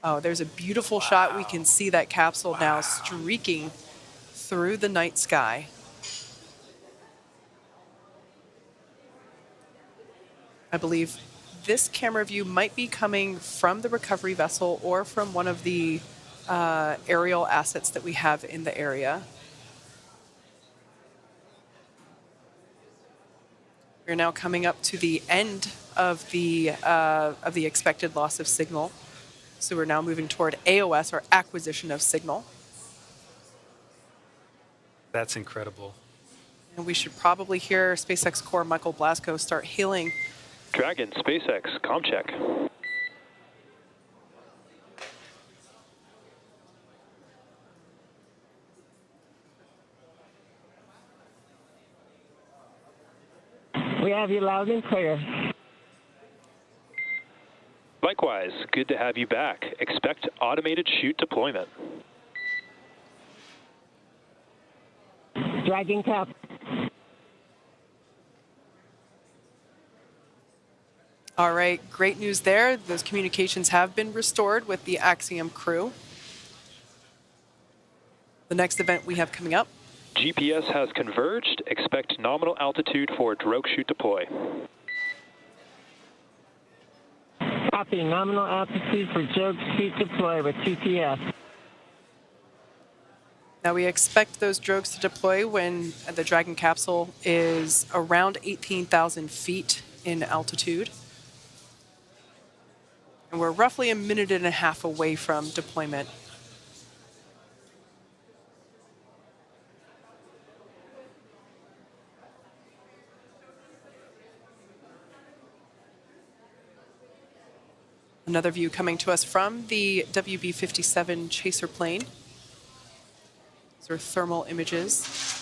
Oh, there's a beautiful shot. We can see that capsule now streaking through the night sky. I believe this camera view might be coming from the recovery vessel or from one of the aerial assets that we have in the area. We're now coming up to the end of the expected loss of signal. So we're now moving toward AOS, or acquisition of signal. That's incredible. And we should probably hear SpaceX core Michael Blasco start hailing. Dragon, SpaceX, comm check. We have you loud and clear. Likewise, good to have you back. Expect automated chute deployment. Dragon cap. All right, great news there. Those communications have been restored with the Axiom crew. The next event we have coming up. GPS has converged. Expect nominal altitude for drogue chute deploy. Copy. Nominal altitude for drogue chute deploy with GPS. Now we expect those drogues to deploy when the Dragon capsule is around 18,000 feet in altitude. And we're roughly a minute and a half away from deployment. Another view coming to us from the WB-57 chaser plane. These are thermal images.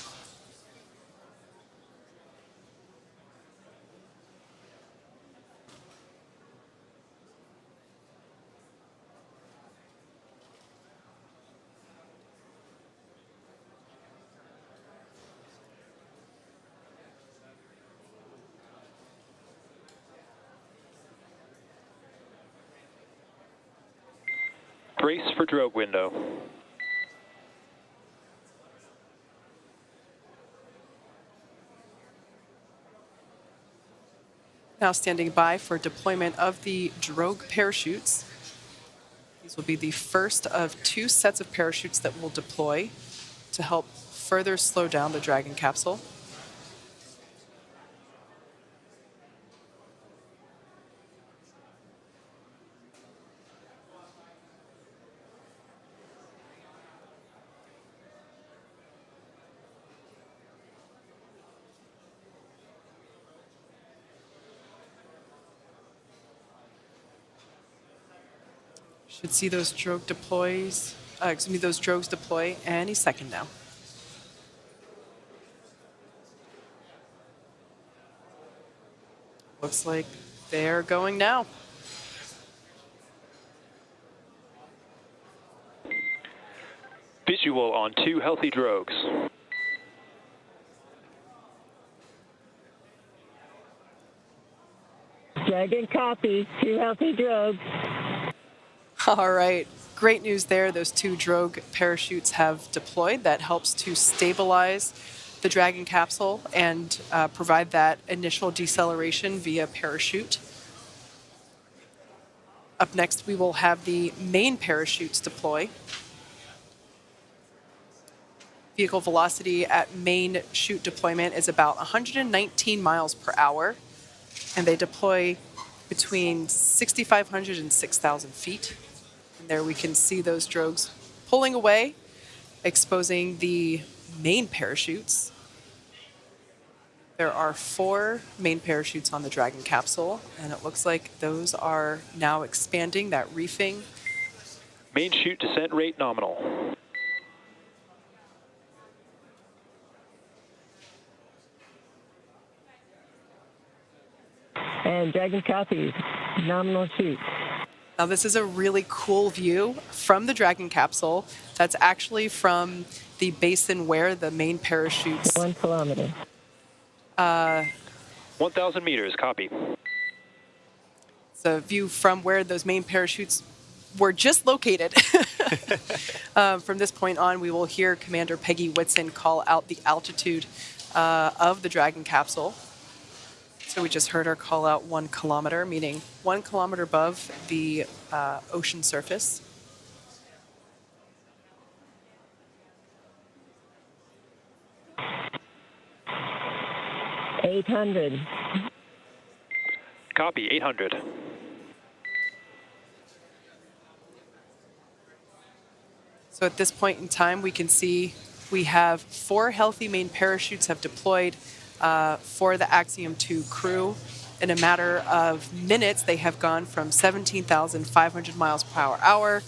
Brace for drogue window. Now standing by for deployment of the drogue parachutes. These will be the first of 2 sets of parachutes that will deploy to help further slow down the Dragon capsule. Should see those drogue those drogues deploy any second now. Looks like they're going now. Visual on 2 healthy drogues. Dragon copy. 2 healthy drogues. All right, great news there. Those 2 drogue parachutes have deployed. That helps to stabilize the Dragon capsule and provide that initial deceleration via parachute. Up next, we will have the main parachutes deploy. Vehicle velocity at main chute deployment is about 119 miles per hour, and they deploy between 6,500 and 6,000 feet. And there we can see those drogues pulling away, exposing the main parachutes. There are 4 main parachutes on the Dragon capsule, and it looks like those are now expanding, that reefing. Main chute descent rate nominal. And Dragon copies. Nominal chute. Now this is a really cool view from the Dragon capsule. That's actually from the basin where the main parachutes... 1 kilometer. 1,000 meters, copy. It's a view from where those main parachutes we're just located. From this point on, we will hear Commander Peggy Whitson call out the altitude of the Dragon capsule. So we just heard her call out 1 kilometer, meaning 1 kilometer above the ocean surface. $800. Copy, 800. So at this point in time, we can see we have 4 healthy main parachutes have deployed for the Axiom-2 crew. In a matter of minutes, they have gone from 17,500 miles per hour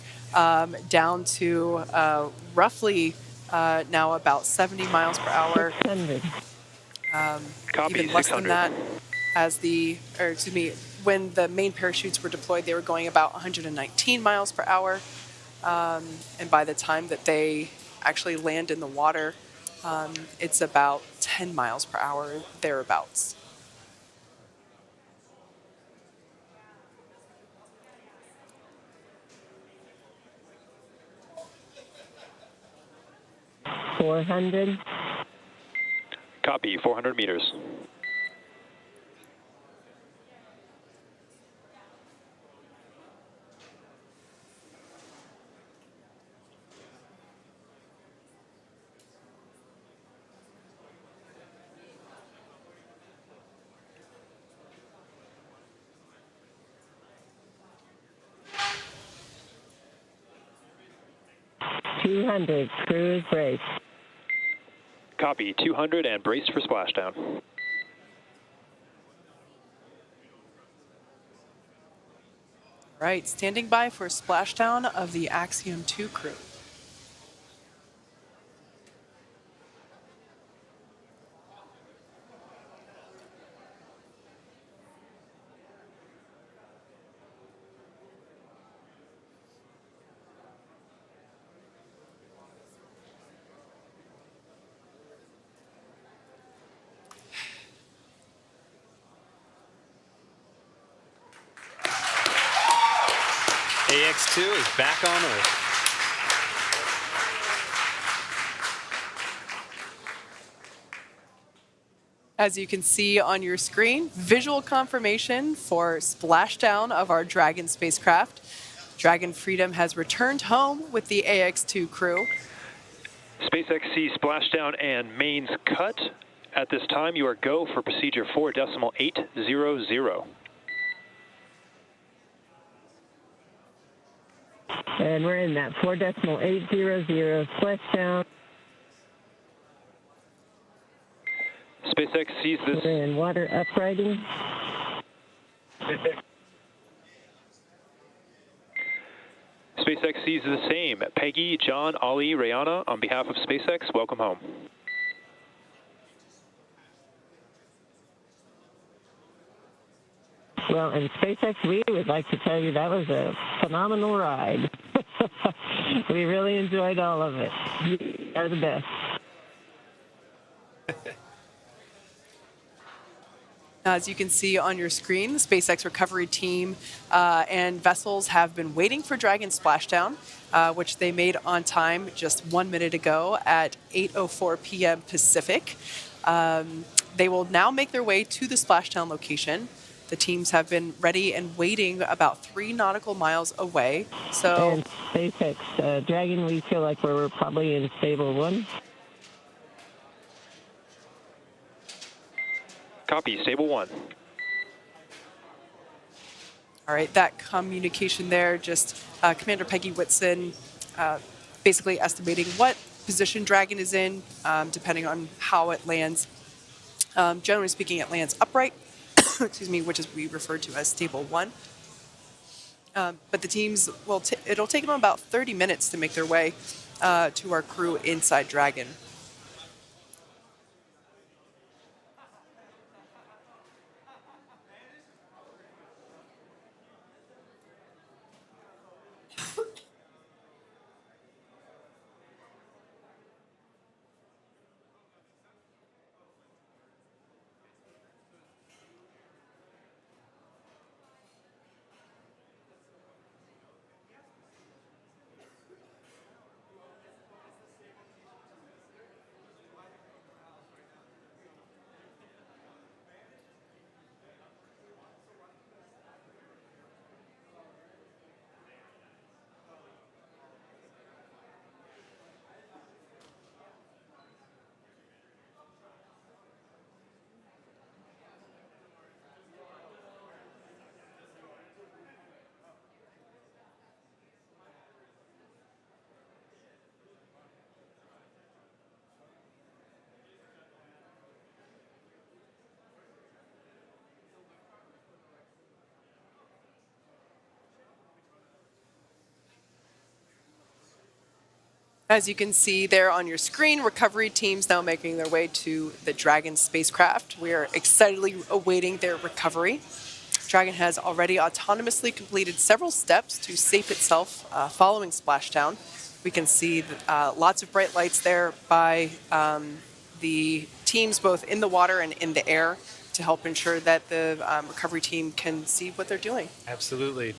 down to roughly now about 70 miles per hour. 600. Copy, Even less 600. than that, when the main parachutes were deployed, they were going about 119 miles per hour. And by the time that they actually land in the water, it's about 10 miles per hour, thereabouts. $400. Copy, 400 meters. $200. Crew is braced. Copy, 200 and braced for splashdown. All right, standing by for splashdown of the Axiom-2 crew. AX-2 is back on Earth. As you can see on your screen, visual confirmation for splashdown of our Dragon spacecraft. Dragon Freedom has returned home with the AX-2 crew. SpaceX sees splashdown and mains cut. At this time, you are go for procedure 4.800. And we're in that 4.800 splashdown. SpaceX sees this. We're in water uprighting. SpaceX sees the same. Peggy, John, Ali, Rayana, on behalf of SpaceX, welcome home. Well, in SpaceX, we would like to tell you that was a phenomenal ride. We really enjoyed all of it. You are the best. As you can see on your screen, the SpaceX recovery team and vessels have been waiting for Dragon splashdown, which they made on time just 1 minute ago at 8:04 p.m. Pacific. They will now make their way to the splashdown location. The teams have been ready and waiting about 3 nautical miles away. So, And SpaceX, Dragon, we feel like we're probably in stable 1. Copy, stable 1. all right, that communication there, just Commander Peggy Whitson basically estimating what position Dragon is in, depending on how it lands. Generally speaking, it lands upright, excuse me, which is we refer to as stable 1. But the teams will, it'll take them about 30 minutes to make their way to our crew inside Dragon. As you can see there on your screen, recovery teams now making their way to the Dragon spacecraft. We are excitedly awaiting their recovery. Dragon has already autonomously completed several steps to safe itself following splashdown. We can see lots of bright lights there by the teams both in the water and in the air to help ensure that the recovery team can see what they're doing. Absolutely.